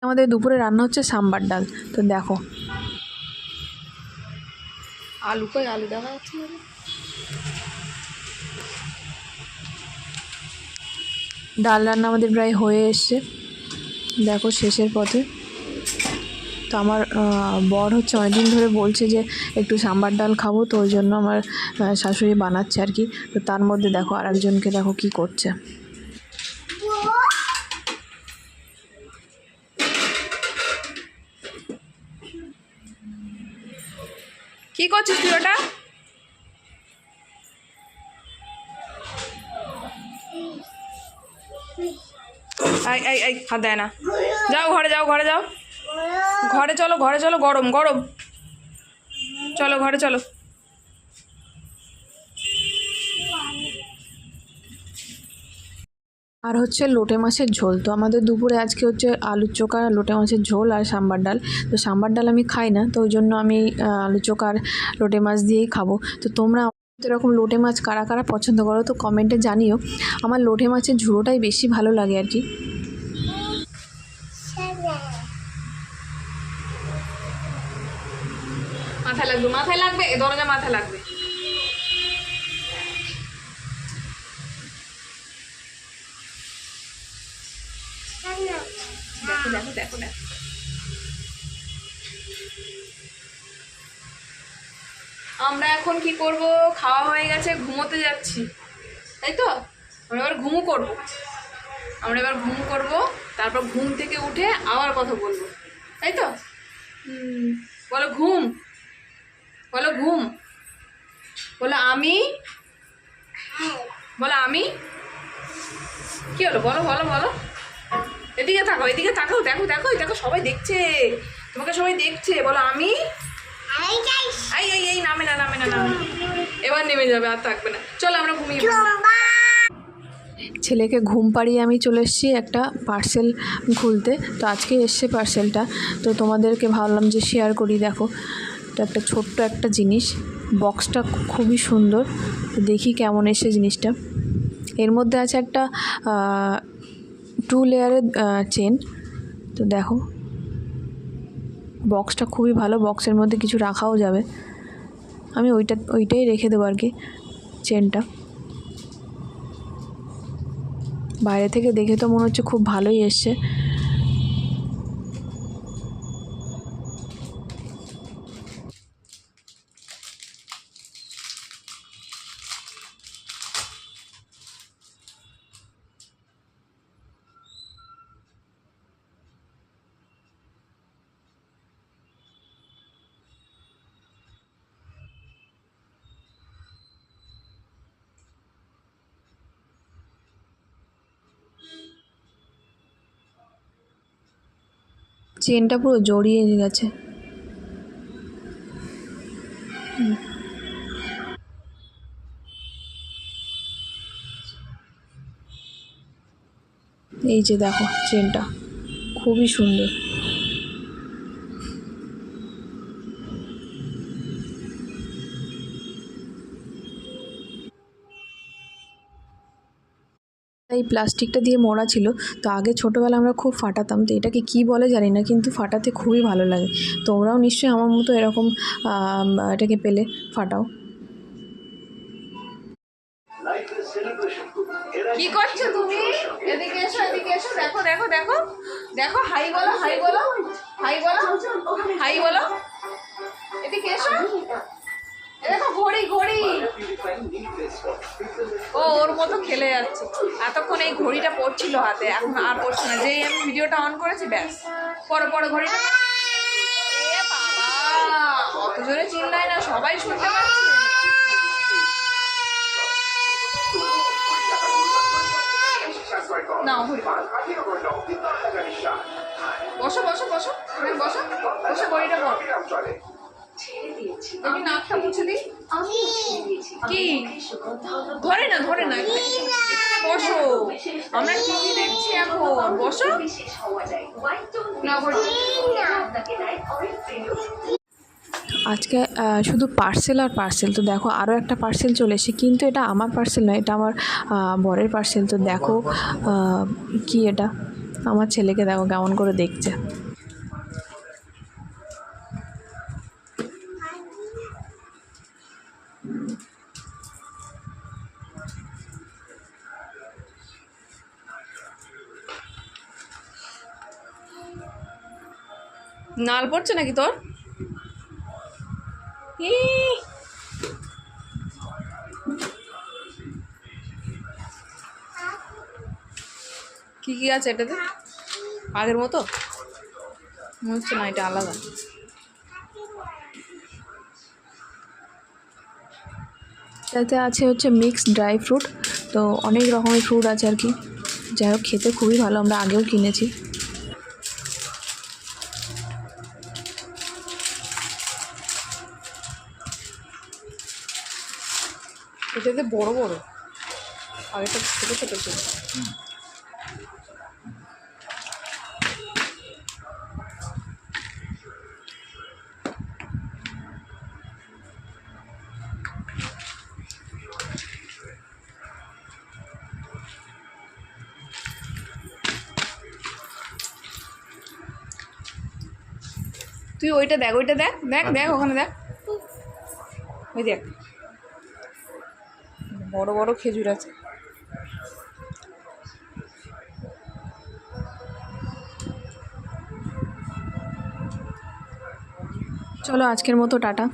আমাদের দুপুরে রান্না হচ্ছে সাম্বার ডাল। তো দেখো আলু, কই আলু দেখা যাচ্ছে না। ডাল রান্না আমাদের প্রায় হয়ে এসছে, দেখো শেষের পথে। তো আমার বর হচ্ছে অনেকদিন ধরে বলছে যে একটু সাম্বার ডাল খাবো, তো ওই জন্য আমার শাশুড়ি বানাচ্ছে আর কি। তো তার মধ্যে দেখো আর একজনকে দেখো কি করছে। কি করছিস তুই ওটা? হাত দেয় না। যাও ঘরে যাও, ঘরে যাও, ঘরে চলো, ঘরে চলো, গরম গরম, চলো ঘরে চলো। আর হচ্ছে লোটে মাছের ঝোল। তো আমাদের দুপুরে আজকে হচ্ছে আলুর চোখা, লোটে মাছের ঝোল আর সাম্বার ডাল। তো সাম্বার ডাল আমি খাই না, তো ওই জন্য আমি আলু চোখা আর লোটে মাছ দিয়েই খাবো। তো তোমরা এরকম লোটে মাছ কারা কারা পছন্দ করো তো কমেন্টে জানিও। আমার লোটে মাছের ঝোলটাই বেশি ভালো লাগে আর কি। মাথায় লাগবে, মাথায় লাগবে, এ দরজা মাথায় লাগবে। দেখো দেখো দেখো দেখো, আমরা এখন কি করব? খাওয়া হয়ে গেছে, ঘুমোতে যাচ্ছি, তাই তো? আমরা এবার ঘুমু করব, তারপর ঘুম থেকে উঠে আবার কথা বলবো, তাই তো? বলো ঘুম, বলো ঘুম, বলো আমি, বলো আমি। কি হলো বলো বলো বলো, এদিকে তাকাও, এদিকে তাকাও, দেখো দেখো দেখো, সবাই দেখছে তোমাকে, সবাই দেখছে। বলো আমি। এই এই এই নামে না, নামে না, নামে না, এবার নেমে যাবে, আর থাকবে না। চলো আমরা ঘুমিয়ে পড়ি। ছেলেকে ঘুম পাড়িয়ে আমি চলে এসেছি একটা পার্সেল খুলতে। তো আজকে এসছে পার্সেলটা, তো তোমাদেরকে ভাবলাম যে শেয়ার করি। দেখো এটা একটা ছোট্ট একটা জিনিস, বক্সটা খুবই সুন্দর। তো দেখি কেমন এসে জিনিসটা। এর মধ্যে আছে একটা 2 লেয়ারের চেন। তো দেখো বক্সটা খুবই ভালো, বক্সের মধ্যে কিছু রাখাও যাবে। আমি ওইটাই রেখে দেবো আর কি, চেনটা। বাইরে থেকে দেখে তো মনে হচ্ছে খুব ভালোই এসছে। চেনটা পুরো জড়িয়ে গেছে। এই যে দেখো চেনটা খুবই সুন্দর। এই প্লাস্টিকটা দিয়ে মোড়া ছিল। তো আগে ছোটোবেলা আমরা খুব ফাটাতাম, তো এটাকে কী বলে জানি না, কিন্তু ফাটাতে খুবই ভালো লাগে। তোমরাও নিশ্চয়ই আমার মতো এরকম এটাকে পেলে ফাটাও। কি করছো তুমি? এদিকে এসো, এদিকে এসো, দেখো দেখো দেখো দেখো, হাই বলো, হাই বলো, হাই বলো, হাই বলো, এদিকে এসো। দেখো ঘড়ি, ঘড়ি, ও ওর মতো খেলে যাচ্ছে। এতক্ষণ এই ঘড়িটা পড়ছিল হাতে, এখন আর পড়ছে না। যেই আমি ভিডিওটা অন করেছি ব্যাস, পরো পরো ঘড়িটা। এ বাবা, অত জোরে চিল্লায় না, সবাই শুনতে পাচ্ছে। না বসো বসো বসো, বসো বসো, ঘড়িটা বল। আমি নাকটা মুছে দিই। কি ধরে না, ধরে না, বসো, আমরা টিভি দেখছি এখন, বসো না। আজকে শুধু পার্সেল আর পার্সেল। তো দেখো আরও একটা পার্সেল চলে এসেছে, কিন্তু এটা আমার পার্সেল নয়, এটা আমার বরের পার্সেল। তো দেখো কি এটা, আমার ছেলেকে দেখো কেমন করে দেখছে। নাল পড়ছে নাকি তোর? কি কি আছে এটাতে? আগের মতো মনে হচ্ছে না, এটা আলাদা। এটাতে আছে হচ্ছে মিক্সড ড্রাই ফ্রুট, তো অনেক রকমের ফ্রুট আছে আর কি। যাই হোক, খেতে খুবই ভালো, আমরা আগেও কিনেছি। এটাতে বড় বড়, আগেটা ছোটো ছোটো ছিল। তুই ওইটা দেখ, ওইটা দেখ, দেখ দেখ ওখানে দেখ, ওই দেখ বড় বড় খেজুর আছে। চলো আজকের মতো টাটা।